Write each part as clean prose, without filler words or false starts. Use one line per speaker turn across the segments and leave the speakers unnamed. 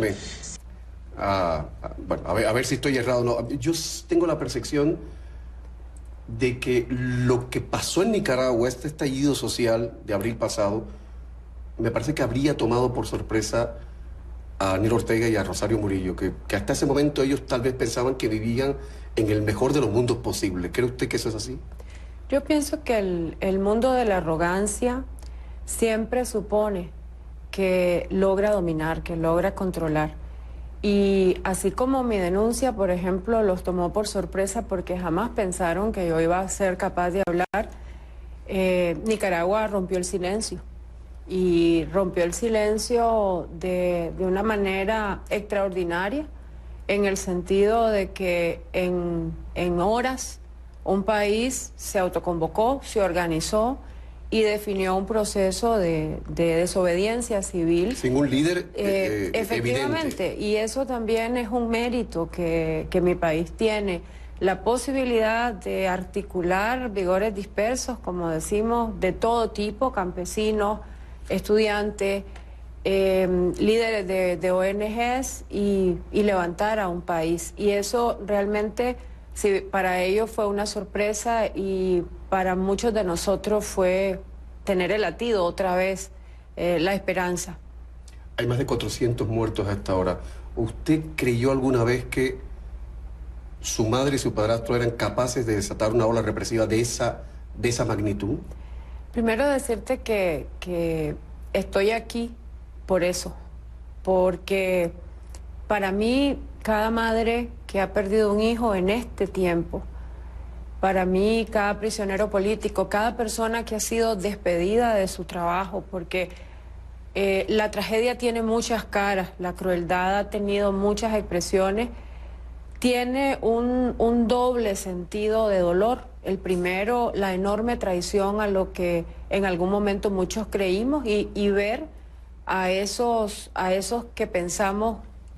permítame, bueno, a ver si estoy errado o no. Yo tengo la percepción de que lo que pasó en Nicaragua, este estallido social de abril pasado, me parece que habría tomado por sorpresa a Daniel Ortega y a Rosario Murillo, que hasta ese momento ellos tal vez pensaban que vivían en el mejor de los mundos posibles. ¿Cree usted que eso es así?
Yo pienso que el mundo de la arrogancia siempre supone que logra dominar, que logra controlar. Y así como mi denuncia, por ejemplo, los tomó por sorpresa porque jamás pensaron que yo iba a ser capaz de hablar, Nicaragua rompió el silencio. Y rompió el silencio de una manera extraordinaria, en el sentido de que en horas un país se autoconvocó, se organizó y definió un proceso de desobediencia civil.
Sin un líder
efectivamente,
evidente.
y eso también es un mérito que mi país tiene. La posibilidad de articular vigores dispersos, como decimos, de todo tipo, campesinos, estudiantes, líderes de ONGs y levantar a un país. Y eso realmente, sí, para ellos fue una sorpresa y para muchos de nosotros fue tener el latido otra vez, la esperanza.
Hay más de 400 muertos a esta hora. ¿Usted creyó alguna vez que su madre y su padrastro eran capaces de desatar una ola represiva de esa magnitud?
Primero decirte que estoy aquí por eso, porque para mí cada madre que ha perdido un hijo en este tiempo, para mí cada prisionero político, cada persona que ha sido despedida de su trabajo, porque la tragedia tiene muchas caras, la crueldad ha tenido muchas expresiones, tiene un doble sentido de dolor. El primero, la enorme traición a lo que en algún momento muchos creímos y ver a esos que pensamos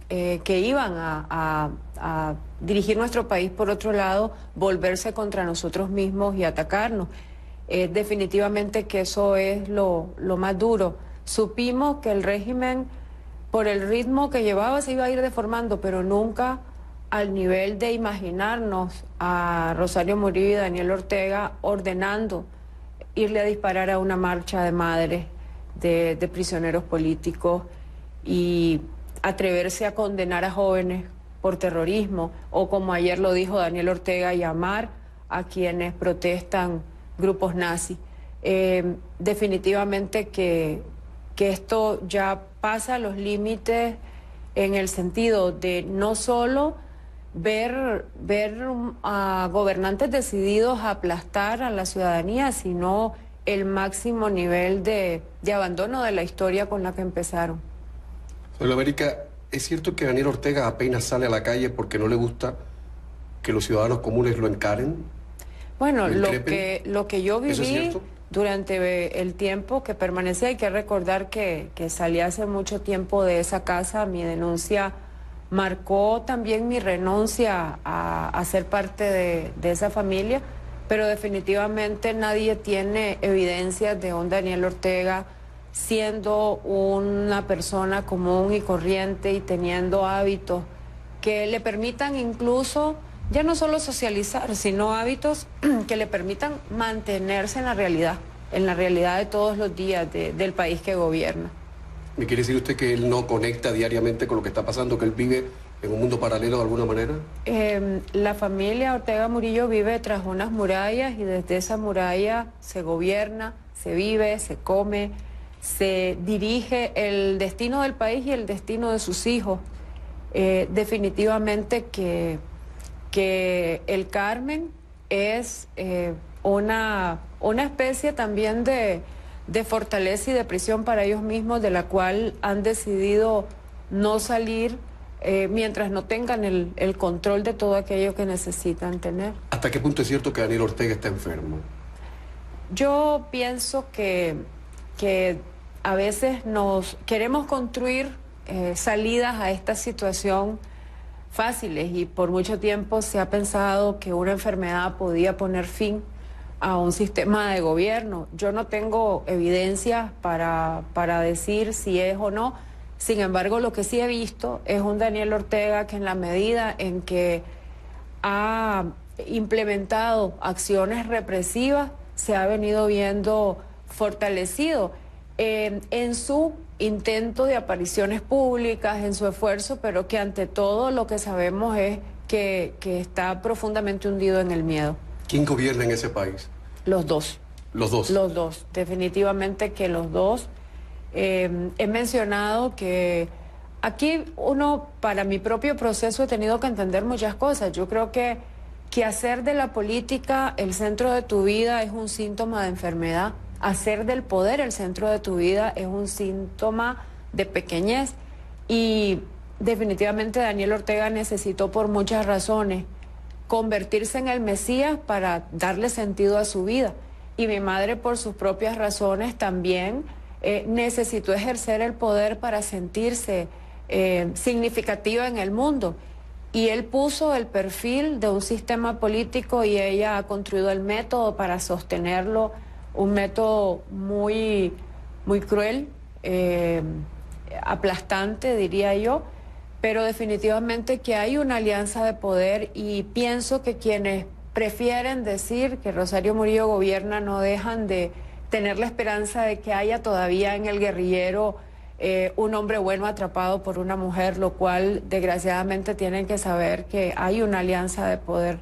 que iban a dirigir nuestro país por otro lado, volverse contra nosotros mismos y atacarnos. Definitivamente que eso es lo más duro. Supimos que el régimen, por el ritmo que llevaba, se iba a ir deformando, pero nunca al nivel de imaginarnos a Rosario Murillo y Daniel Ortega ordenando irle a disparar a una marcha de madres de prisioneros políticos y atreverse a condenar a jóvenes por terrorismo, o como ayer lo dijo Daniel Ortega, llamar a quienes protestan grupos nazis. Definitivamente que esto ya pasa los límites en el sentido de no solo ver a gobernantes decididos a aplastar a la ciudadanía, sino el máximo nivel de abandono de la historia con la que empezaron.
Señora América, ¿es cierto que Daniel Ortega apenas sale a la calle porque no le gusta que los ciudadanos comunes lo encaren?
Bueno, lo que yo viví...
¿Eso es cierto?
Durante el tiempo que permanecí, hay que recordar que salí hace mucho tiempo de esa casa. Mi denuncia marcó también mi renuncia a ser parte de esa familia, pero definitivamente nadie tiene evidencias de un Daniel Ortega siendo una persona común y corriente y teniendo hábitos que le permitan incluso ya no solo socializar, sino hábitos que le permitan mantenerse en la realidad de todos los días del país que gobierna.
¿Me quiere decir usted que él no conecta diariamente con lo que está pasando, que él vive en un mundo paralelo de alguna manera?
La familia Ortega Murillo vive tras unas murallas y desde esa muralla se gobierna, se vive, se come, se dirige el destino del país y el destino de sus hijos. Definitivamente que el Carmen es una especie también de fortaleza y de prisión para ellos mismos, de la cual han decidido no salir mientras no tengan el control de todo aquello que necesitan tener.
¿Hasta qué punto es cierto que Daniel Ortega está enfermo?
Yo pienso que a veces nos queremos construir salidas a esta situación fáciles y por mucho tiempo se ha pensado que una enfermedad podía poner fin a un sistema de gobierno. Yo no tengo evidencias para decir si es o no. Sin embargo, lo que sí he visto es un Daniel Ortega que en la medida en que ha implementado acciones represivas, se ha venido viendo fortalecido en su intento de apariciones públicas, en su esfuerzo, pero que ante todo lo que sabemos es que está profundamente hundido en el miedo.
¿Quién gobierna en ese país?
Los dos.
Los dos.
Los dos, definitivamente que los dos. He mencionado que aquí uno, para mi propio proceso, he tenido que entender muchas cosas. Yo creo que hacer de la política el centro de tu vida es un síntoma de enfermedad. Hacer del poder el centro de tu vida es un síntoma de pequeñez. Y definitivamente Daniel Ortega necesitó, por muchas razones, convertirse en el Mesías para darle sentido a su vida. Y mi madre, por sus propias razones, también necesitó ejercer el poder para sentirse significativa en el mundo. Y él puso el perfil de un sistema político y ella ha construido el método para sostenerlo, un método muy, muy cruel, aplastante, diría yo, pero definitivamente que hay una alianza de poder y pienso que quienes prefieren decir que Rosario Murillo gobierna no dejan de tener la esperanza de que haya todavía en el guerrillero un hombre bueno atrapado por una mujer, lo cual desgraciadamente tienen que saber que hay una alianza de poder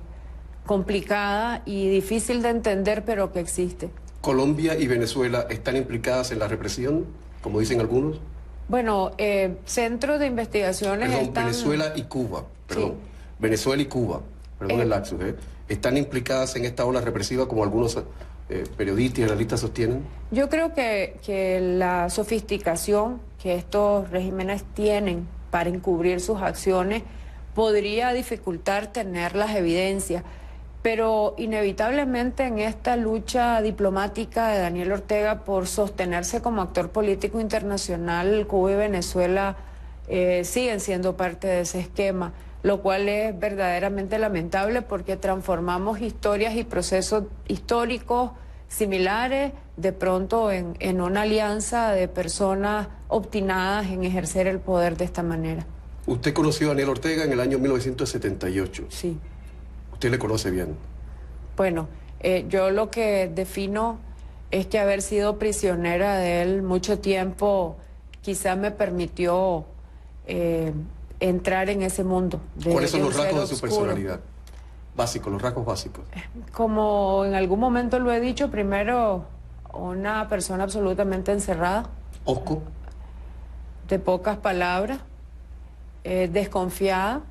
complicada y difícil de entender, pero que existe.
¿Colombia y Venezuela están implicadas en la represión, como dicen algunos?
Bueno, centros de investigaciones
Perdón,
están...
Venezuela y Cuba, perdón.
Sí.
Venezuela y Cuba, perdón el lapsus, ¿están implicadas en esta ola represiva como algunos periodistas y analistas sostienen?
Yo creo que la sofisticación que estos regímenes tienen para encubrir sus acciones podría dificultar tener las evidencias, pero inevitablemente en esta lucha diplomática de Daniel Ortega por sostenerse como actor político internacional, Cuba y Venezuela siguen siendo parte de ese esquema, lo cual es verdaderamente lamentable porque transformamos historias y procesos históricos similares de pronto en una alianza de personas obstinadas en ejercer el poder de esta manera.
Usted conoció a Daniel Ortega en el año 1978.
Sí.
Usted le conoce bien.
Bueno, yo lo que defino es que haber sido prisionera de él mucho tiempo quizá me permitió entrar en ese mundo.
¿Cuáles son los rasgos de su personalidad? Básicos, los rasgos básicos.
Como en algún momento lo he dicho, primero, una persona absolutamente encerrada.
Osco.
De pocas palabras, desconfiada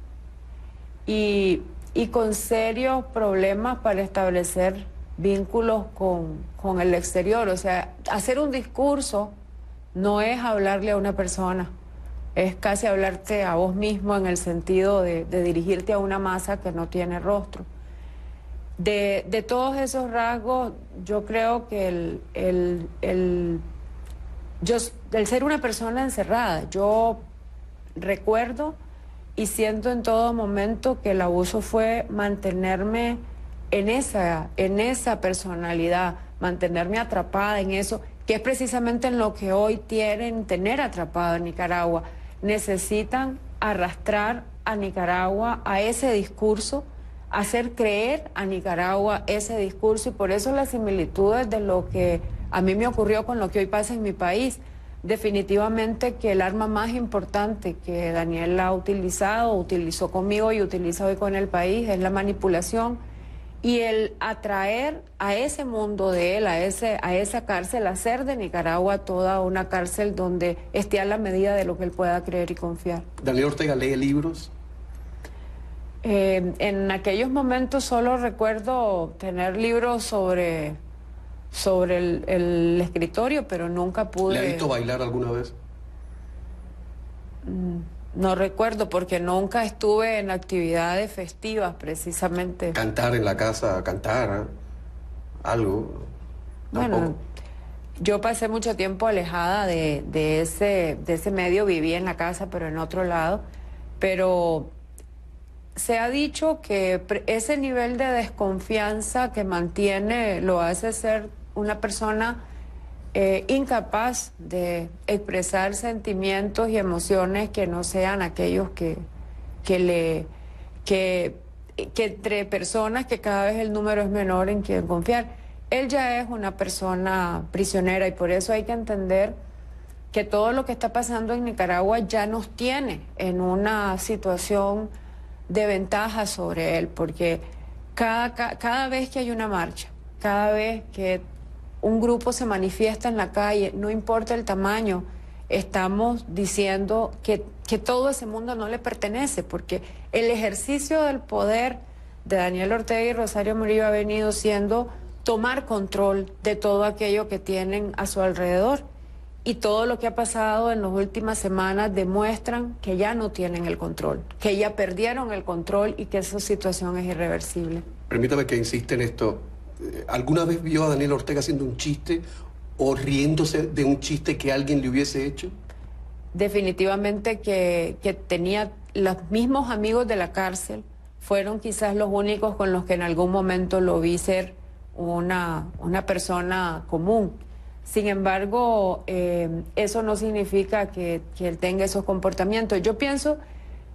y con serios problemas para establecer vínculos con el exterior. O sea, hacer un discurso no es hablarle a una persona, es casi hablarte a vos mismo en el sentido de dirigirte a una masa que no tiene rostro. De todos esos rasgos, yo creo que el ser una persona encerrada, yo recuerdo y siento en todo momento que el abuso fue mantenerme en esa personalidad, mantenerme atrapada en eso, que es precisamente en lo que hoy quieren tener atrapado en Nicaragua. Necesitan arrastrar a Nicaragua a ese discurso, hacer creer a Nicaragua ese discurso, y por eso las similitudes de lo que a mí me ocurrió con lo que hoy pasa en mi país. Definitivamente que el arma más importante que Daniel ha utilizado, utilizó conmigo y utiliza hoy con el país es la manipulación y el atraer a ese mundo de él, a esa cárcel, hacer de Nicaragua toda una cárcel donde esté a la medida de lo que él pueda creer y confiar.
¿Daniel Ortega lee libros?
En aquellos momentos solo recuerdo tener libros sobre el escritorio, pero nunca pude...
¿Le ha visto bailar alguna vez?
No recuerdo, porque nunca estuve en actividades festivas, precisamente.
¿Cantar en la casa, cantar algo? ¿Tampoco?
Bueno, yo pasé mucho tiempo alejada de ese medio, viví en la casa, pero en otro lado, pero se ha dicho que ese nivel de desconfianza que mantiene lo hace ser una persona incapaz de expresar sentimientos y emociones que no sean aquellos que entre personas que cada vez el número es menor en quien confiar. Él ya es una persona prisionera y por eso hay que entender que todo lo que está pasando en Nicaragua ya nos tiene en una situación de ventaja sobre él, porque cada vez que hay una marcha, cada vez que un grupo se manifiesta en la calle, no importa el tamaño, estamos diciendo que todo ese mundo no le pertenece, porque el ejercicio del poder de Daniel Ortega y Rosario Murillo ha venido siendo tomar control de todo aquello que tienen a su alrededor. Y todo lo que ha pasado en las últimas semanas demuestran que ya no tienen el control, que ya perdieron el control y que esa situación es irreversible.
Permítame que insiste en esto. ¿Alguna vez vio a Daniel Ortega haciendo un chiste o riéndose de un chiste que alguien le hubiese hecho?
Definitivamente que tenía los mismos amigos de la cárcel, fueron quizás los únicos con los que en algún momento lo vi ser una persona común. Sin embargo, eso no significa que él tenga esos comportamientos. Yo pienso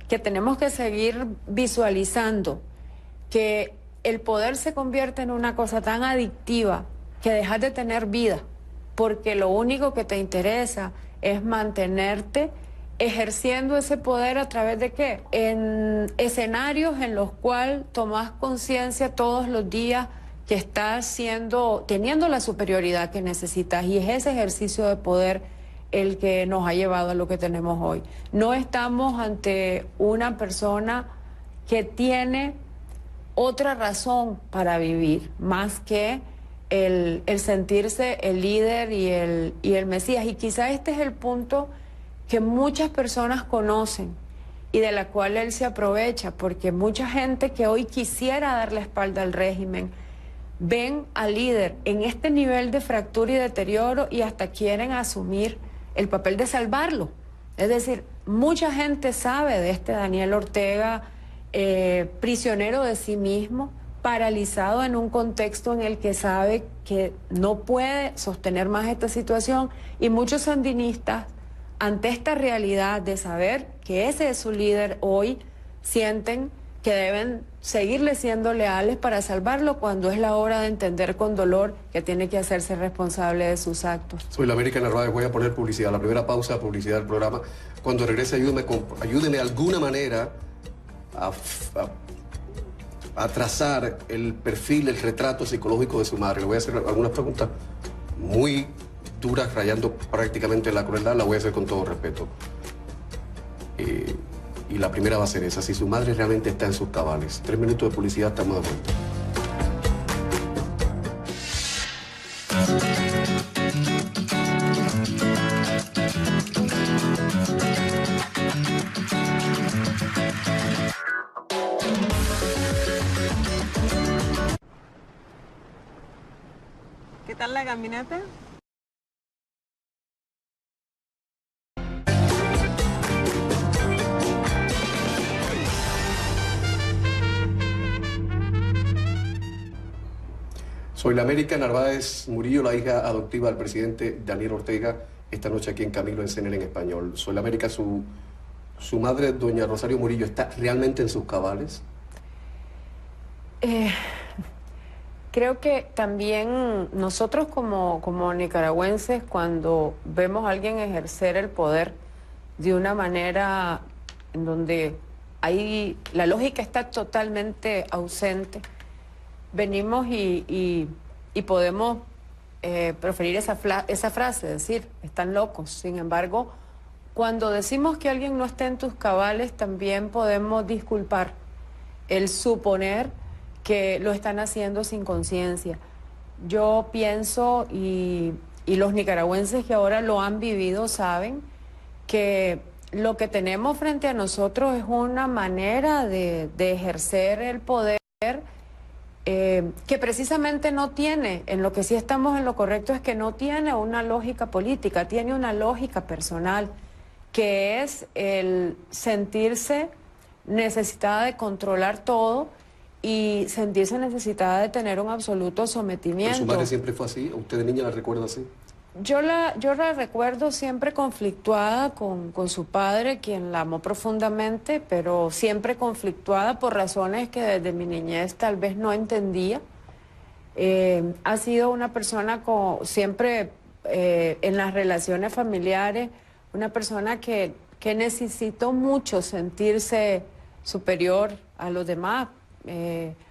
que tenemos que seguir visualizando que el poder se convierte en una cosa tan adictiva que dejas de tener vida, porque lo único que te interesa es mantenerte ejerciendo ese poder a través de ¿qué? En escenarios en los cuales tomas conciencia todos los días que estás teniendo la superioridad que necesitas, y es ese ejercicio de poder el que nos ha llevado a lo que tenemos hoy. No estamos ante una persona que tiene otra razón para vivir, más que el sentirse el líder y el Mesías. Y quizá este es el punto que muchas personas conocen y de la cual él se aprovecha, porque mucha gente que hoy quisiera dar la espalda al régimen ven al líder en este nivel de fractura y deterioro y hasta quieren asumir el papel de salvarlo. Es decir, mucha gente sabe de este Daniel Ortega, prisionero de sí mismo, paralizado en un contexto en el que sabe que no puede sostener más esta situación, y muchos sandinistas, ante esta realidad de saber que ese es su líder hoy, sienten que deben seguirle siendo leales para salvarlo, cuando es la hora de entender con dolor que tiene que hacerse responsable de sus actos.
Soy la América Narváez, voy a poner publicidad, la primera pausa, publicidad del programa. Cuando regrese, ayúdeme de alguna manera a trazar el perfil, el retrato psicológico de su madre. Le voy a hacer algunas preguntas muy duras, rayando prácticamente la crueldad, la voy a hacer con todo respeto. Y la primera va a ser esa, si su madre realmente está en sus cabales. 3 minutos de publicidad, estamos de vuelta.
¿Qué tal la caminata?
Soy la América Narváez Murillo, la hija adoptiva del presidente Daniel Ortega, esta noche aquí en Camilo en CNN en español. Soy la América, su madre, doña Rosario Murillo, ¿está realmente en sus cabales?
Creo que también nosotros como nicaragüenses, cuando vemos a alguien ejercer el poder de una manera en donde la lógica está totalmente ausente, venimos y podemos proferir esa frase, decir, están locos. Sin embargo, cuando decimos que alguien no está en tus cabales, también podemos disculpar el suponer que lo están haciendo sin conciencia. Yo pienso, y los nicaragüenses que ahora lo han vivido saben, que lo que tenemos frente a nosotros es una manera de ejercer el poder que precisamente no tiene, en lo que sí estamos en lo correcto es que no tiene una lógica política, tiene una lógica personal, que es el sentirse necesitada de controlar todo y sentirse necesitada de tener un absoluto sometimiento.
¿Pero su madre siempre fue así? ¿Usted de niña la recuerda así?
Yo la recuerdo siempre conflictuada con su padre, quien la amó profundamente, pero siempre conflictuada por razones que desde mi niñez tal vez no entendía. Ha sido una persona siempre en las relaciones familiares, una persona que necesitó mucho sentirse superior a los demás.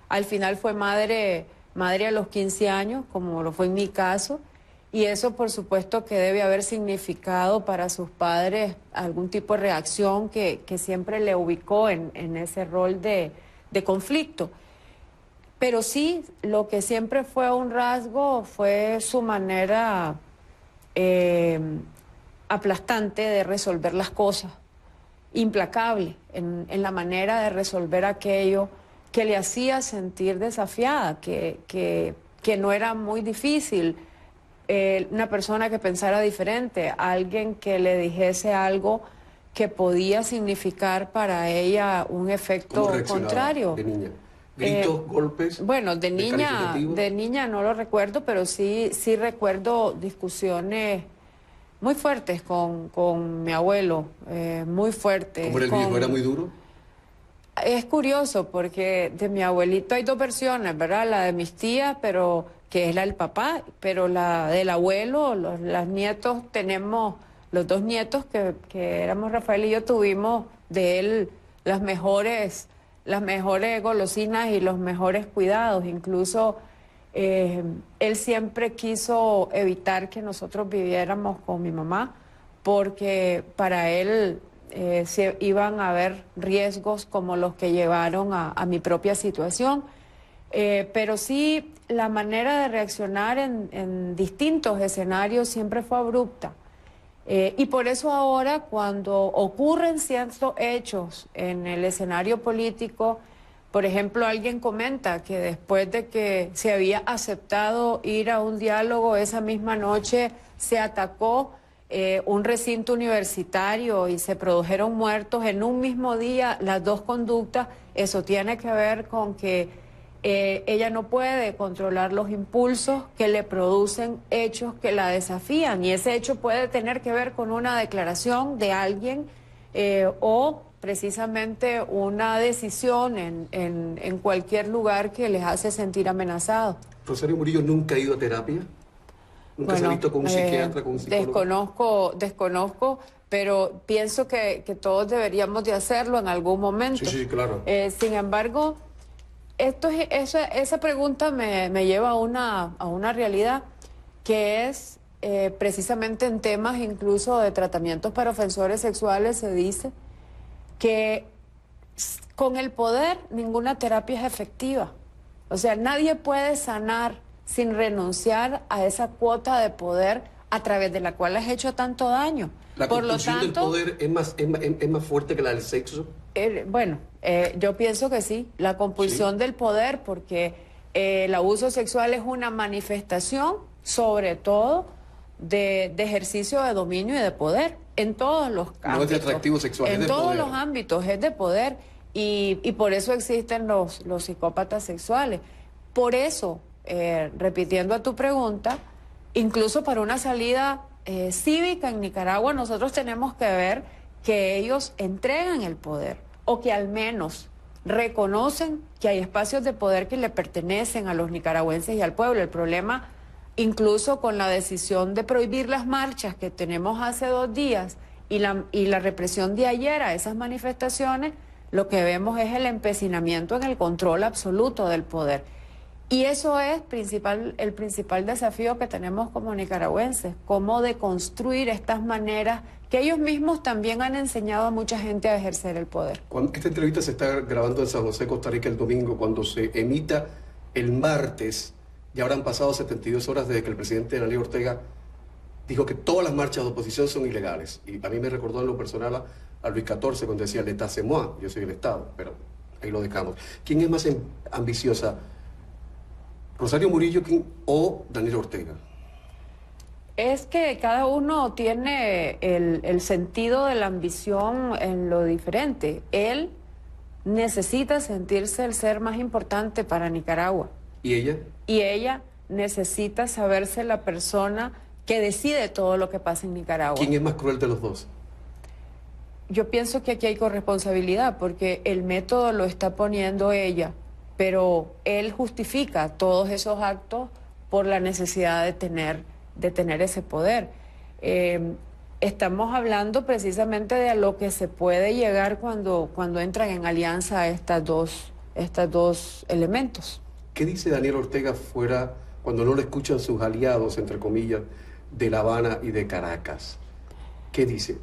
Al final fue madre a los 15 años, como lo fue en mi caso, y eso por supuesto que debe haber significado para sus padres algún tipo de reacción que siempre le ubicó en ese rol de conflicto. Pero sí, lo que siempre fue un rasgo fue su manera aplastante de resolver las cosas, implacable en la manera de resolver aquello que le hacía sentir desafiada, que no era muy difícil. Una persona que pensara diferente, alguien que le dijese algo que podía significar para ella un efecto
¿Cómo reaccionaba
contrario.
de niña? ¿Gritos, golpes?
Bueno, de niña no lo recuerdo, pero sí recuerdo discusiones muy fuertes con mi abuelo, muy fuertes.
¿Cómo era el viejo? ¿Era muy duro?
Es curioso porque de mi abuelito hay dos versiones, ¿verdad? La de mis tías, pero que es la del papá, pero la del abuelo, las nietos, tenemos los dos nietos que éramos Rafael y yo, tuvimos de él las mejores golosinas y los mejores cuidados. Incluso él siempre quiso evitar que nosotros viviéramos con mi mamá porque para él se iban a haber riesgos como los que llevaron a mi propia situación. Pero sí, la manera de reaccionar en distintos escenarios siempre fue abrupta. Y por eso ahora, cuando ocurren ciertos hechos en el escenario político, por ejemplo, alguien comenta que después de que se había aceptado ir a un diálogo, esa misma noche se atacó un recinto universitario y se produjeron muertos en un mismo día, las dos conductas. Eso tiene que ver con que ella no puede controlar los impulsos que le producen hechos que la desafían, y ese hecho puede tener que ver con una declaración de alguien o precisamente una decisión en cualquier lugar que les hace sentir amenazados.
¿Rosario Murillo nunca ha ido a terapia? ¿Nunca se ha visto con un psiquiatra, con un psicólogo?
Desconozco, pero pienso que todos deberíamos de hacerlo en algún momento.
Sí, claro.
Sin embargo, esa pregunta me lleva a una realidad que es precisamente en temas incluso de tratamientos para ofensores sexuales se dice que con el poder ninguna terapia es efectiva. O sea, nadie puede sanar sin renunciar a esa cuota de poder a través de la cual has hecho tanto daño.
¿La compulsión del poder es más fuerte que la del sexo?
Yo pienso que sí, la compulsión del poder, porque el abuso sexual es una manifestación, sobre todo, de ejercicio de dominio y de poder, en todos los ámbitos.
No es de atractivo sexual, es de poder.
En todos los ámbitos, es de poder, y por eso existen los psicópatas sexuales. Por eso, repitiendo a tu pregunta, incluso para una salida cívica en Nicaragua, nosotros tenemos que ver que ellos entregan el poder, o que al menos reconocen que hay espacios de poder que le pertenecen a los nicaragüenses y al pueblo. El problema, incluso con la decisión de prohibir las marchas que tenemos hace 2 días y la represión de ayer a esas manifestaciones, lo que vemos es el empecinamiento en el control absoluto del poder. Y eso es el principal desafío que tenemos como nicaragüenses, cómo deconstruir estas maneras que ellos mismos también han enseñado a mucha gente a ejercer el poder.
Esta entrevista se está grabando en San José, Costa Rica, el domingo. Cuando se emita el martes, ya habrán pasado 72 horas desde que el presidente Daniel Ortega dijo que todas las marchas de oposición son ilegales. Y a mí me recordó en lo personal a Luis XIV cuando decía l'État c'est moi, yo soy el Estado, pero ahí lo dejamos. ¿Quién es más ambiciosa? ¿Rosario Murillo o Daniel Ortega?
Es que cada uno tiene el sentido de la ambición en lo diferente. Él necesita sentirse el ser más importante para Nicaragua.
¿Y ella?
Y ella necesita saberse la persona que decide todo lo que pasa en Nicaragua.
¿Quién es más cruel de los dos?
Yo pienso que aquí hay corresponsabilidad porque el método lo está poniendo ella, pero él justifica todos esos actos por la necesidad de tener ese poder. Estamos hablando precisamente de a lo que se puede llegar cuando entran en alianza estos dos elementos.
¿Qué dice Daniel Ortega fuera cuando no lo escuchan sus aliados, entre comillas, de La Habana y de Caracas? ¿Qué dice?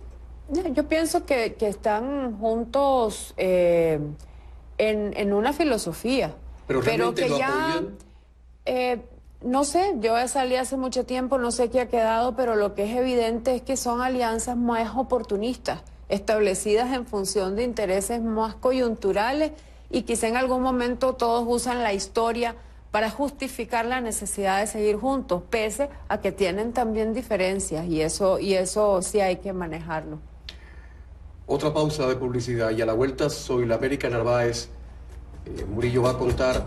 Yo pienso que están juntos en una filosofía,
pero
que
lo
ya, no sé, yo salí hace mucho tiempo, no sé qué ha quedado, pero lo que es evidente es que son alianzas más oportunistas, establecidas en función de intereses más coyunturales y quizá en algún momento todos usan la historia para justificar la necesidad de seguir juntos, pese a que tienen también diferencias y eso sí hay que manejarlo.
Otra pausa de publicidad y a la vuelta Soylamérica América Narváez. Murillo va a contar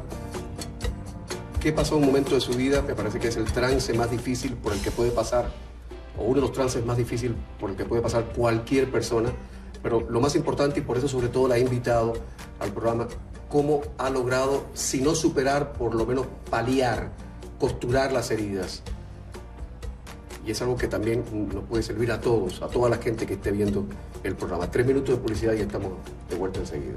qué pasó en un momento de su vida, me parece que es el trance más difícil por el que puede pasar, o uno de los trances más difíciles por el que puede pasar cualquier persona, pero lo más importante, y por eso sobre todo la he invitado al programa, cómo ha logrado, si no superar, por lo menos paliar, costurar las heridas. Y es algo que también nos puede servir a todos, a toda la gente que esté viendo el programa. 3 minutos de publicidad y estamos de vuelta enseguida.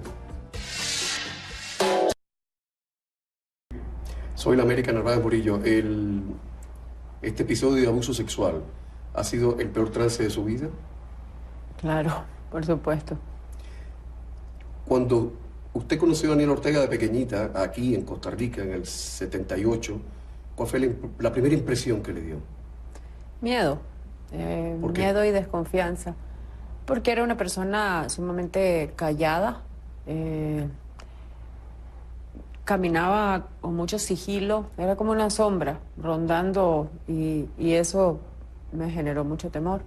Soylamérica Narváez Murillo. Este episodio de abuso sexual ha sido el peor trance de su vida.
Claro, por supuesto.
Cuando usted conoció a Daniel Ortega de pequeñita, aquí en Costa Rica, en el 78, ¿cuál fue la primera impresión que le dio?
Miedo, miedo y desconfianza, porque era una persona sumamente callada, caminaba con mucho sigilo, era como una sombra rondando y eso me generó mucho temor.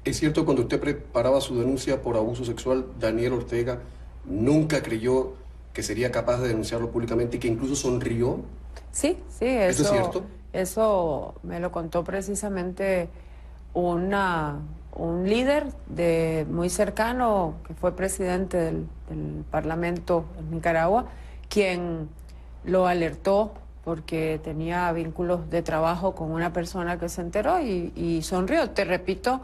¿Es cierto cuando usted preparaba su denuncia por abuso sexual, Daniel Ortega nunca creyó que sería capaz de denunciarlo públicamente y que incluso sonrió?
Sí,
¿Eso es cierto?
Eso me lo contó precisamente un líder muy cercano, que fue presidente del Parlamento en Nicaragua, quien lo alertó porque tenía vínculos de trabajo con una persona que se enteró y sonrió. Te repito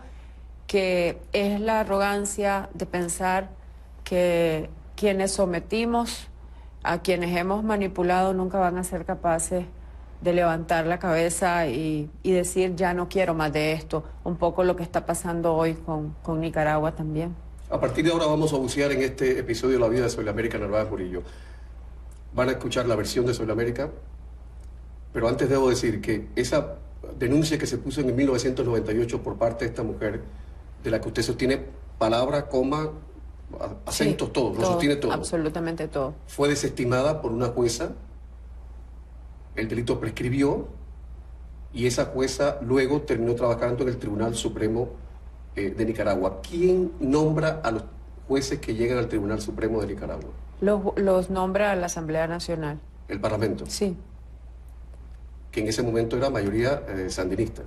que es la arrogancia de pensar que quienes sometimos, a quienes hemos manipulado, nunca van a ser capaces de levantar la cabeza y decir ya no quiero más de esto, un poco lo que está pasando hoy con Nicaragua también.
A partir de ahora vamos a bucear en este episodio de la vida de Soylamérica Narváez Murillo. Van a escuchar la versión de Soylamérica, pero antes debo decir que esa denuncia que se puso en 1998 por parte de esta mujer, de la que usted sostiene palabra, coma, acentos,
Sí,
todo, lo sostiene todo.
Absolutamente todo.
Fue desestimada por una jueza, el delito prescribió y esa jueza luego terminó trabajando en el Tribunal Supremo de Nicaragua. ¿Quién nombra a los jueces que llegan al Tribunal Supremo de Nicaragua?
Los nombra la Asamblea Nacional.
El Parlamento.
Sí.
Que en ese momento era mayoría sandinista.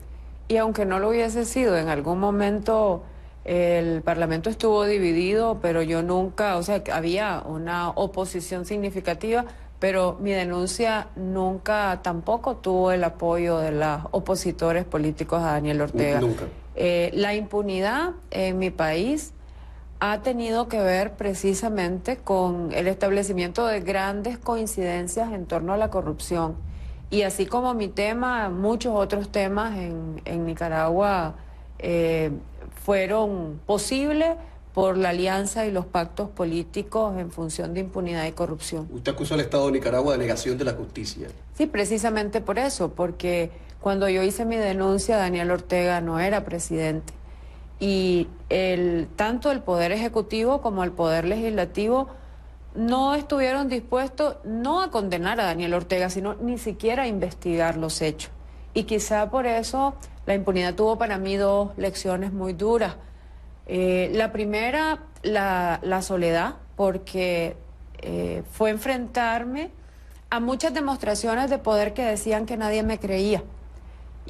Y aunque no lo hubiese sido, en algún momento el Parlamento estuvo dividido, pero yo nunca, o sea, había una oposición significativa, pero mi denuncia nunca tampoco tuvo el apoyo de los opositores políticos a Daniel Ortega.
Nunca.
La impunidad en mi país ha tenido que ver precisamente con el establecimiento de grandes coincidencias en torno a la corrupción. Y así como mi tema, muchos otros temas en Nicaragua fueron posibles por la alianza y los pactos políticos en función de impunidad y corrupción.
Usted acusó al Estado de Nicaragua de negación de la justicia.
Sí, precisamente por eso, porque cuando yo hice mi denuncia, Daniel Ortega no era presidente. Y tanto el Poder Ejecutivo como el Poder Legislativo no estuvieron dispuestos no a condenar a Daniel Ortega, sino ni siquiera a investigar los hechos. Y quizá por eso la impunidad tuvo para mí dos lecciones muy duras. La primera, la soledad, porque fue enfrentarme a muchas demostraciones de poder que decían que nadie me creía.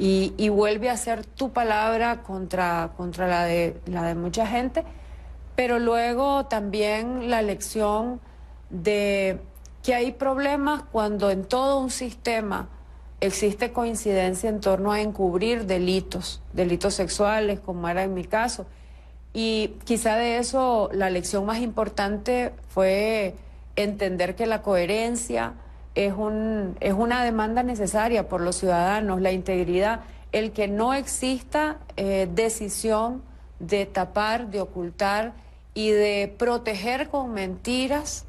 y vuelve a ser tu palabra contra la de mucha gente, pero luego también la lección de que hay problemas cuando en todo un sistema existe coincidencia en torno a encubrir delitos sexuales, como era en mi caso. Y quizá de eso la lección más importante fue entender que la coherencia es una demanda necesaria por los ciudadanos, la integridad, el que no exista decisión de tapar, de ocultar y de proteger con mentiras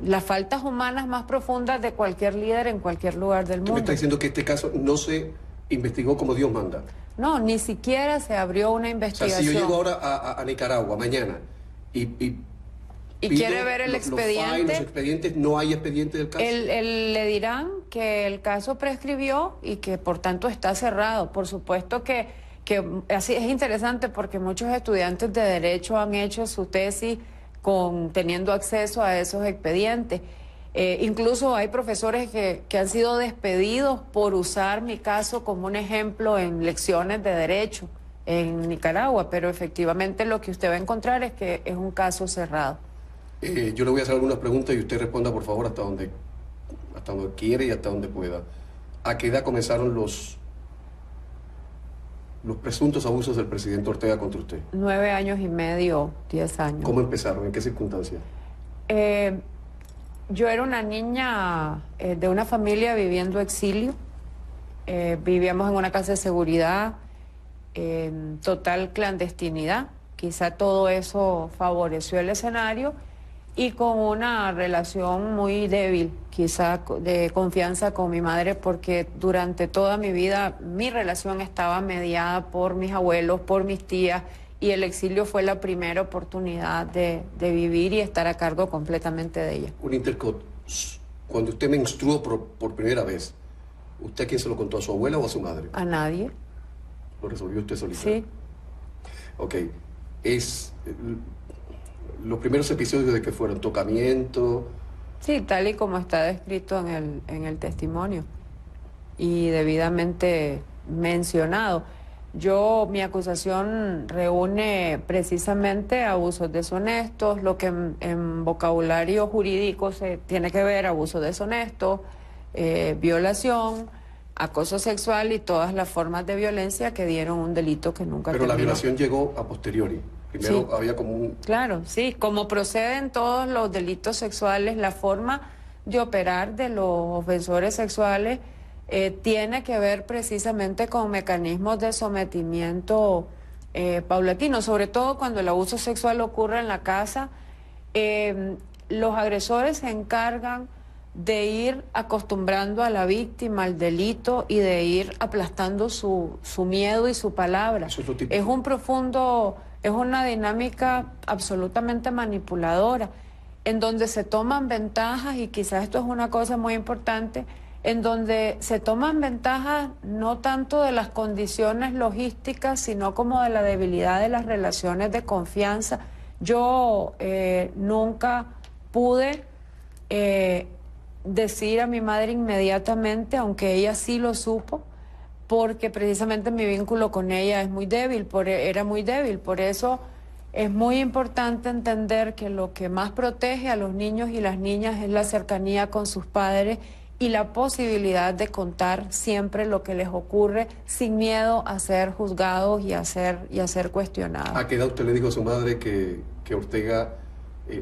las faltas humanas más profundas de cualquier líder en cualquier lugar del
Tú me
mundo.
estás diciendo que este caso no se investigó como Dios manda.
No, ni siquiera se abrió una
O sea,
investigación.
si yo llego ahora a Nicaragua mañana y
¿Y
pido
quiere ver el
los
expediente?
los expedientes, no hay expediente del caso.
Le dirán que el caso prescribió y que por tanto está cerrado. Por supuesto que así es interesante porque muchos estudiantes de Derecho han hecho su tesis teniendo acceso a esos expedientes. Incluso hay profesores que han sido despedidos por usar mi caso como un ejemplo en lecciones de Derecho en Nicaragua, pero efectivamente lo que usted va a encontrar es que es un caso cerrado.
Yo le voy a hacer algunas preguntas y usted responda, por favor, hasta donde quiere y hasta donde pueda. ¿A qué edad comenzaron los presuntos abusos del presidente Ortega contra usted?
9 años y medio, 10 años.
¿Cómo empezaron? ¿En qué circunstancias?
Yo era una niña de una familia viviendo exilio. Vivíamos en una casa de seguridad, en total clandestinidad. Quizá todo eso favoreció el escenario y con una relación muy débil, quizá de confianza con mi madre, porque durante toda mi vida mi relación estaba mediada por mis abuelos, por mis tías, y el exilio fue la primera oportunidad de vivir y estar a cargo completamente de ella.
Un intercot. Cuando usted menstruó por primera vez, ¿usted a quién se lo contó? ¿A su abuela o a su madre?
¿A nadie?
¿Lo resolvió usted solita?
Sí.
Ok. Los primeros episodios de que fueron tocamiento.
Sí, tal y como está descrito en el testimonio y debidamente mencionado. Mi acusación reúne precisamente abusos deshonestos, lo que en vocabulario jurídico se tiene que ver, abuso deshonesto, violación, acoso sexual y todas las formas de violencia que dieron un delito que nunca
Pero
terminó.
la violación llegó a posteriori. Primero
Sí.
había como un...
Claro, sí, como proceden todos los delitos sexuales, la forma de operar de los ofensores sexuales tiene que ver precisamente con mecanismos de sometimiento paulatino, sobre todo cuando el abuso sexual ocurre en la casa. Los agresores se encargan de ir acostumbrando a la víctima al delito y de ir aplastando su miedo y su palabra.
Eso es lo típico.
Es una dinámica absolutamente manipuladora, en donde se toman ventajas, y quizás esto es una cosa muy importante, en donde se toman ventajas no tanto de las condiciones logísticas, sino como de la debilidad de las relaciones de confianza. Yo nunca pude decir a mi madre inmediatamente, aunque ella sí lo supo, porque precisamente mi vínculo con ella es muy débil, era muy débil. Por eso es muy importante entender que lo que más protege a los niños y las niñas es la cercanía con sus padres y la posibilidad de contar siempre lo que les ocurre sin miedo a ser juzgados y a ser cuestionados.
¿A qué edad usted le dijo a su madre que Ortega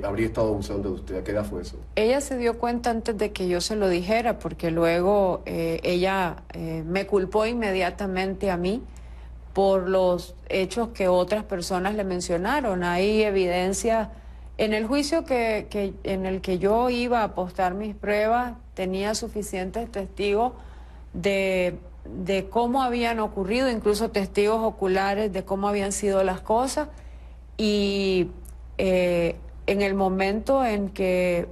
habría estado abusando de usted? ¿A qué edad fue eso?
Ella se dio cuenta antes de que yo se lo dijera, porque luego ella me culpó inmediatamente a mí por los hechos que otras personas le mencionaron. Hay evidencia en el juicio en el que yo iba a apostar mis pruebas, tenía suficientes testigos de cómo habían ocurrido, incluso testigos oculares de cómo habían sido las cosas, y en el momento en que,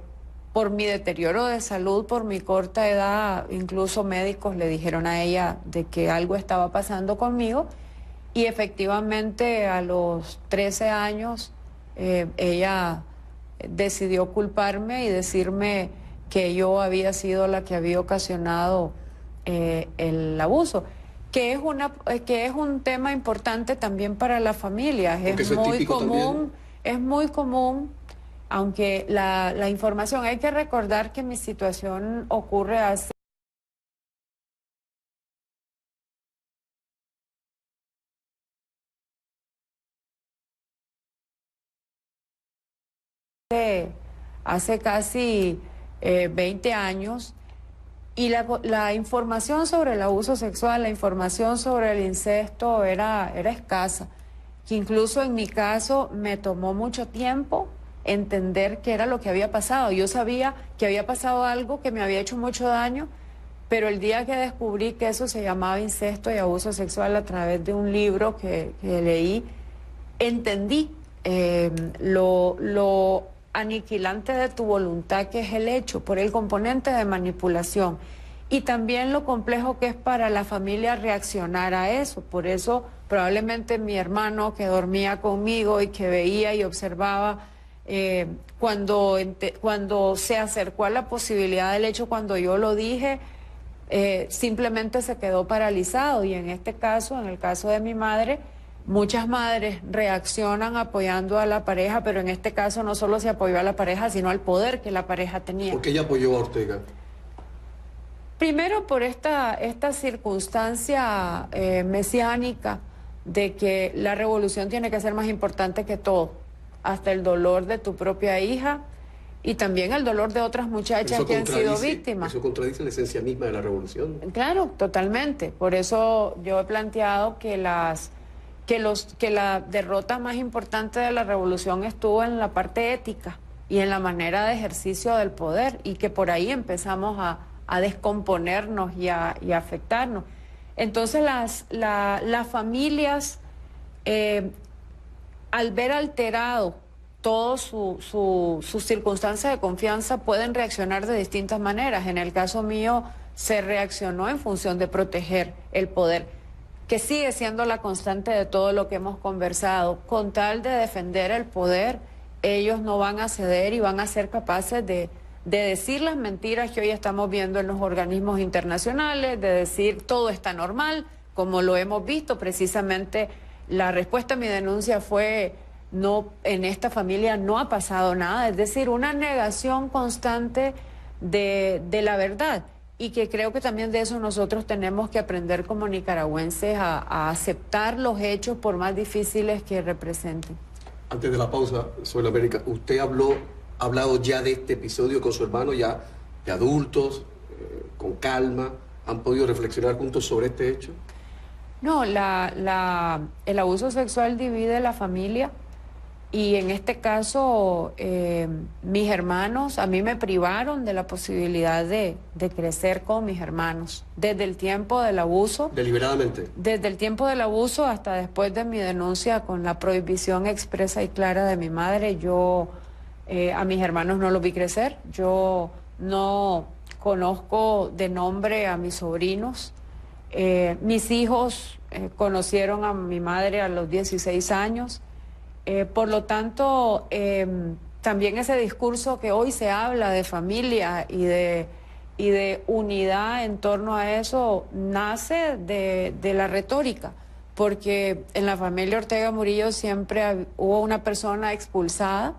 por mi deterioro de salud, por mi corta edad, incluso médicos le dijeron a ella de que algo estaba pasando conmigo, y efectivamente a los 13 años ella decidió culparme y decirme que yo había sido la que había ocasionado el abuso. que es un tema importante también para las familias.
Porque eso es típico también.
Es muy común, aunque la información, hay que recordar que mi situación ocurre hace casi 20 años, y la información sobre el abuso sexual, la información sobre el incesto era escasa, que incluso en mi caso me tomó mucho tiempo entender qué era lo que había pasado. Yo sabía que había pasado algo que me había hecho mucho daño, pero el día que descubrí que eso se llamaba incesto y abuso sexual a través de un libro que leí, entendí lo aniquilante de tu voluntad que es el hecho, por el componente de manipulación, y también lo complejo que es para la familia reaccionar a eso. Por eso probablemente mi hermano, que dormía conmigo y que veía y observaba, cuando se acercó a la posibilidad del hecho, cuando yo lo dije, simplemente se quedó paralizado. Y en este caso, en el caso de mi madre, muchas madres reaccionan apoyando a la pareja, pero en este caso no solo se apoyó a la pareja, sino al poder que la pareja tenía.
¿Por qué ella apoyó a Ortega?
Primero por esta circunstancia mesiánica de que la revolución tiene que ser más importante que todo, hasta el dolor de tu propia hija y también el dolor de otras muchachas que han sido víctimas.
Eso contradice la esencia misma de la revolución.
Claro, totalmente. Por eso yo he planteado que la derrota más importante de la revolución estuvo en la parte ética y en la manera de ejercicio del poder, y que por ahí empezamos a descomponernos y a afectarnos. Entonces las familias, al ver alterado todo sus circunstancias de confianza, pueden reaccionar de distintas maneras. En el caso mío se reaccionó en función de proteger el poder, que sigue siendo la constante de todo lo que hemos conversado. Con tal de defender el poder, ellos no van a ceder y van a ser capaces de decir las mentiras que hoy estamos viendo en los organismos internacionales, de decir todo está normal, como lo hemos visto. Precisamente la respuesta a mi denuncia fue: no, en esta familia no ha pasado nada, es decir, una negación constante de la verdad, y que creo que también de eso nosotros tenemos que aprender como nicaragüenses a aceptar los hechos por más difíciles que representen.
Antes de la pausa, Soy la América, ¿usted ha hablado ya de este episodio con su hermano, ya de adultos, con calma? ¿Han podido reflexionar juntos sobre este hecho?
No, el abuso sexual divide la familia, y en este caso mis hermanos, a mí me privaron de la posibilidad de crecer con mis hermanos desde el tiempo del abuso.
¿Deliberadamente?
Desde el tiempo del abuso hasta después de mi denuncia con la prohibición expresa y clara de mi madre. Yo a mis hermanos no los vi crecer, yo no conozco de nombre a mis sobrinos. Mis hijos conocieron a mi madre a los 16 años. Por lo tanto, también ese discurso que hoy se habla de familia y de unidad en torno a eso nace de la retórica, porque en la familia Ortega Murillo siempre hubo una persona expulsada,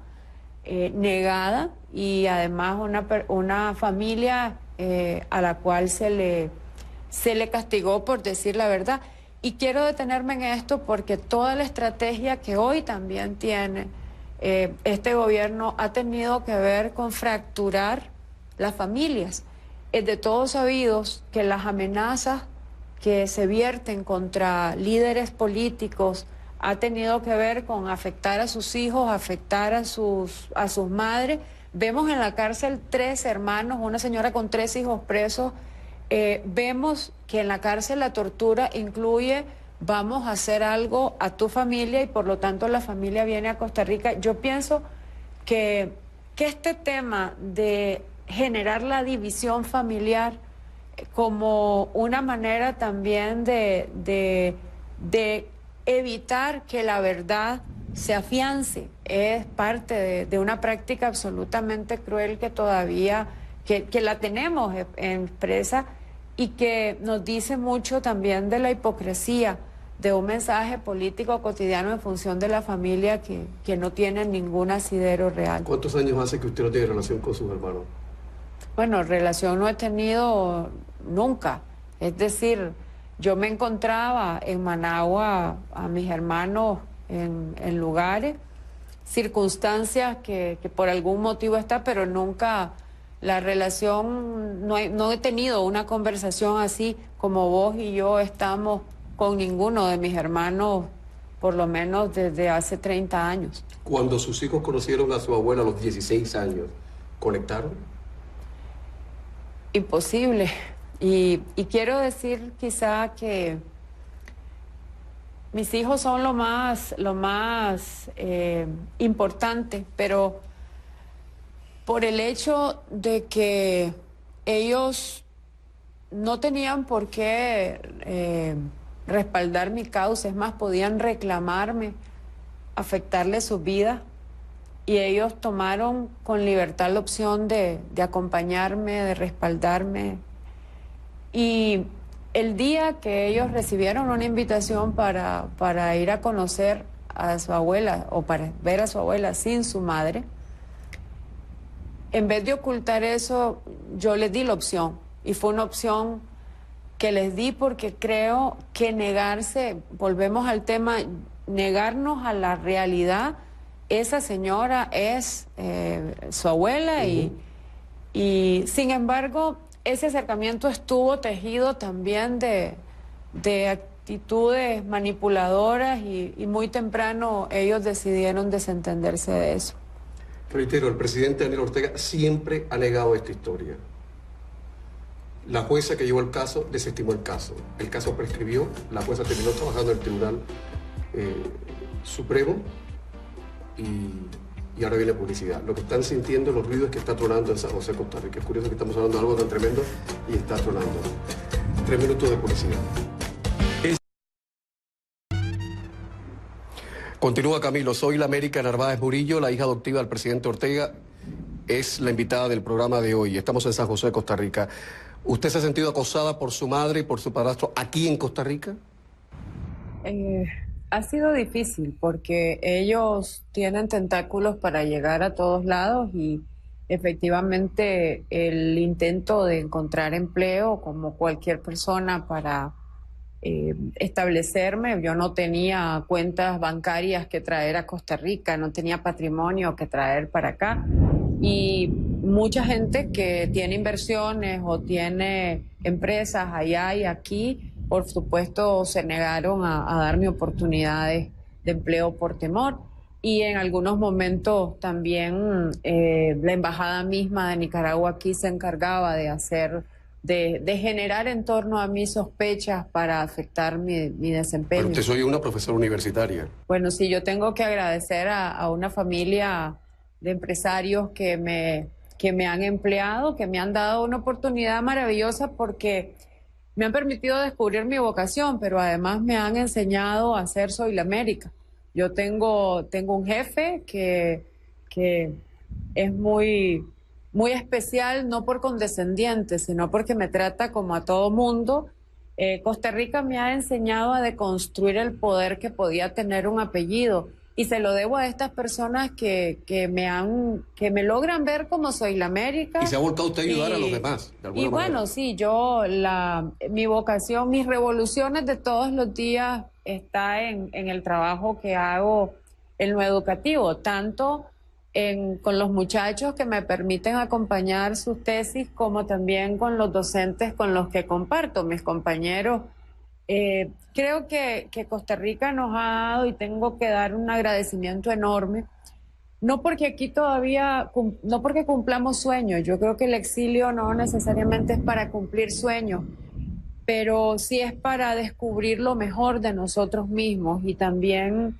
negada, y además una familia a la cual se le castigó por decir la verdad. Y quiero detenerme en esto porque toda la estrategia que hoy también tiene este gobierno ha tenido que ver con fracturar las familias. Es de todos sabidos que las amenazas que se vierten contra líderes políticos ha tenido que ver con afectar a sus hijos, afectar a sus madres. Vemos en la cárcel 3 hermanos, una señora con 3 hijos presos. Vemos que en la cárcel la tortura incluye: vamos a hacer algo a tu familia, y por lo tanto la familia viene a Costa Rica. Yo pienso que este tema de generar la división familiar como una manera también de evitar que la verdad se afiance es parte de una práctica absolutamente cruel que todavía que la tenemos en presa, y que nos dice mucho también de la hipocresía de un mensaje político cotidiano en función de la familia que no tiene ningún asidero real.
¿Cuántos años hace que usted no tiene relación con sus hermanos?
Bueno, relación no he tenido nunca. Es decir, yo me encontraba en Managua a mis hermanos en lugares, circunstancias que por algún motivo está, pero nunca la relación, no he tenido una conversación así como vos y yo estamos con ninguno de mis hermanos, por lo menos desde hace 30 años.
Cuando sus hijos conocieron a su abuela a los 16 años, ¿conectaron?
Imposible. Y quiero decir quizá que mis hijos son lo más importante, pero por el hecho de que ellos no tenían por qué respaldar mi causa, es más, podían reclamarme, afectarle su vida, y ellos tomaron con libertad la opción de acompañarme, de respaldarme. Y el día que ellos recibieron una invitación para ir a conocer a su abuela o para ver a su abuela sin su madre, en vez de ocultar eso, yo les di la opción. Y fue una opción que les di porque creo que negarse, volvemos al tema, negarnos a la realidad, esa señora es su abuela y sin embargo ese acercamiento estuvo tejido también de actitudes manipuladoras y muy temprano ellos decidieron desentenderse de eso.
Reitero, el presidente Daniel Ortega siempre ha negado esta historia. La jueza que llevó el caso desestimó el caso prescribió, la jueza terminó trabajando en el Tribunal Supremo y ahora viene publicidad. Lo que están sintiendo los ruidos que está tronando en San José, Costa Rica. Es curioso que estamos hablando de algo tan tremendo y está tronando. 3 minutos de publicidad. Continúa Camilo. Soy la América Narváez Murillo, la hija adoptiva del presidente Ortega. Es la invitada del programa de hoy. Estamos en San José, Costa Rica. ¿Usted se ha sentido acosada por su madre y por su padrastro aquí en Costa Rica?
Ha sido difícil porque ellos tienen tentáculos para llegar a todos lados y efectivamente el intento de encontrar empleo como cualquier persona para establecerme, yo no tenía cuentas bancarias que traer a Costa Rica, no tenía patrimonio que traer para acá y mucha gente que tiene inversiones o tiene empresas allá y aquí, por supuesto, se negaron a darme oportunidades de empleo por temor. Y en algunos momentos también la embajada misma de Nicaragua aquí se encargaba de generar en torno a mí sospechas para afectar mi desempeño.
Pero usted soy una profesora universitaria.
Bueno, sí, yo tengo que agradecer a una familia de empresarios que me han empleado, que me han dado una oportunidad maravillosa porque me han permitido descubrir mi vocación, pero además me han enseñado a ser Soy la América. Yo tengo un jefe que es muy especial, no por condescendiente, sino porque me trata como a todo mundo. Costa Rica me ha enseñado a deconstruir el poder que podía tener un apellido y se lo debo a estas personas que me logran ver como Soy la América.
Y se ha volcado usted a ayudar a los demás, de alguna manera.
Bueno, sí, mi vocación, mis revoluciones de todos los días está en el trabajo que hago en lo educativo, tanto con los muchachos que me permiten acompañar sus tesis, como también con los docentes con los que comparto, mis compañeros. Creo que Costa Rica nos ha dado, y tengo que dar un agradecimiento enorme, no porque aquí todavía, no porque cumplamos sueños, yo creo que el exilio no necesariamente es para cumplir sueños, pero sí es para descubrir lo mejor de nosotros mismos y también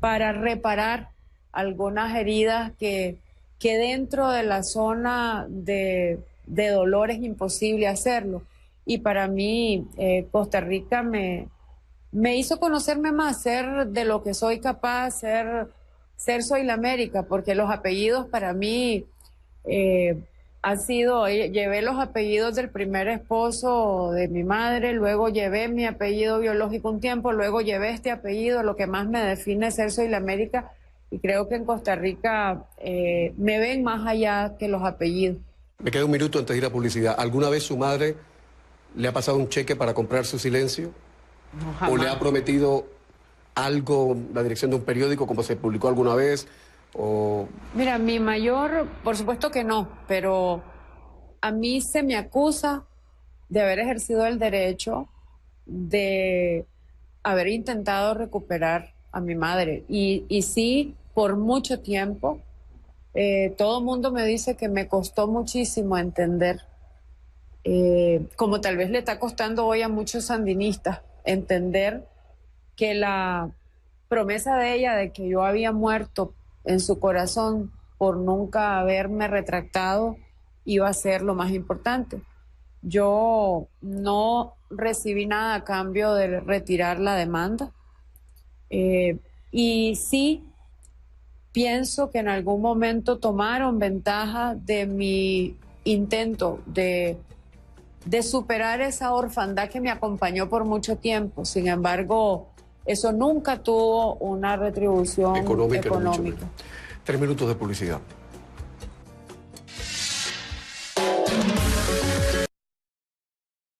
para reparar algunas heridas que dentro de la zona de dolor es imposible hacerlo. Y para mí Costa Rica me hizo conocerme más, ser de lo que soy capaz, ser Soy la América, porque los apellidos para mí llevé los apellidos del primer esposo de mi madre, luego llevé mi apellido biológico un tiempo, luego llevé este apellido, lo que más me define es ser Soy la América, y creo que en Costa Rica me ven más allá que los apellidos.
Me queda un minuto antes de ir a publicidad. ¿Alguna vez su madre le ha pasado un cheque para comprar su silencio?
No,
¿O
jamás.
le ha prometido algo, la dirección de un periódico, como se publicó alguna vez? O...
Mira, mi mayor, por supuesto que no, pero a mí se me acusa de haber ejercido el derecho de haber intentado recuperar a mi madre. Y sí, por mucho tiempo, todo el mundo me dice que me costó muchísimo entender, como tal vez le está costando hoy a muchos sandinistas, entender que la promesa de ella de que yo había muerto en su corazón por nunca haberme retractado iba a ser lo más importante. Yo no recibí nada a cambio de retirar la demanda, y sí pienso que en algún momento tomaron ventaja de mi intento de superar esa orfandad que me acompañó por mucho tiempo. Sin embargo, eso nunca tuvo una retribución
económica. 3 minutos de publicidad.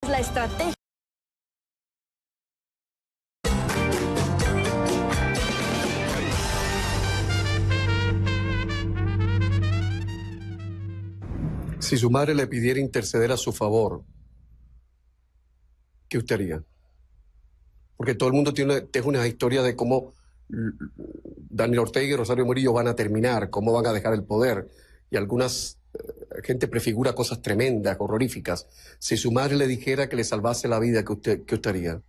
La estrategia.
Si su madre le pidiera interceder a su favor, ¿qué usted haría? Porque todo el mundo tiene una historia de cómo Daniel Ortega y Rosario Murillo van a terminar, cómo van a dejar el poder. Y algunas gente prefigura cosas tremendas, horroríficas. Si su madre le dijera que le salvase la vida, ¿qué usted haría?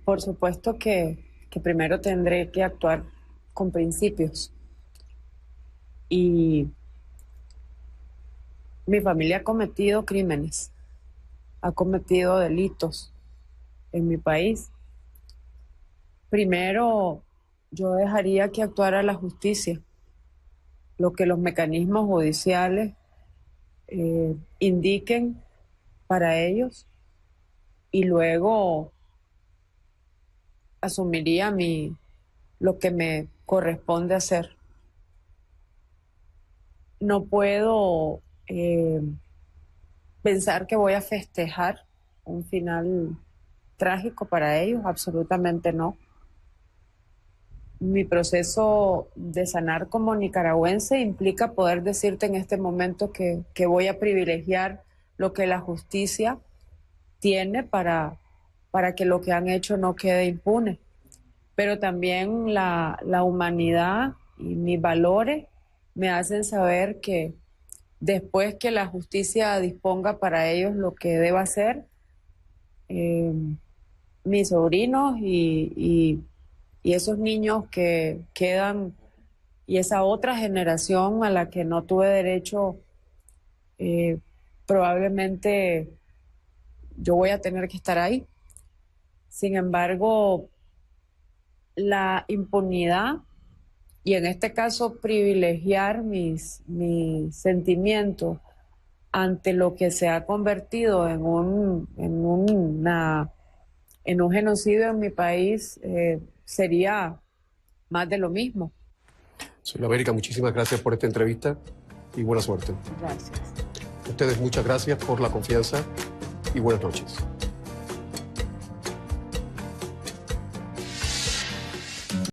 Por supuesto que primero tendré que actuar con principios. Y mi familia ha cometido crímenes, ha cometido delitos en mi país. Primero, yo dejaría que actuara la justicia, lo que los mecanismos judiciales indiquen para ellos, y luego asumiría lo que me corresponde hacer. No puedo pensar que voy a festejar un final trágico para ellos, absolutamente no. Mi proceso de sanar como nicaragüense implica poder decirte en este momento que voy a privilegiar lo que la justicia tiene para que lo que han hecho no quede impune. Pero también la humanidad y mis valores me hacen saber que después que la justicia disponga para ellos lo que deba hacer, mis sobrinos y esos niños que quedan, y esa otra generación a la que no tuve derecho, probablemente yo voy a tener que estar ahí. Sin embargo, la impunidad, y en este caso privilegiar mis sentimientos ante lo que se ha convertido en un genocidio en mi país, sería más de lo mismo.
Soy América, muchísimas gracias por esta entrevista y buena suerte.
Gracias.
A ustedes muchas gracias por la confianza y buenas noches.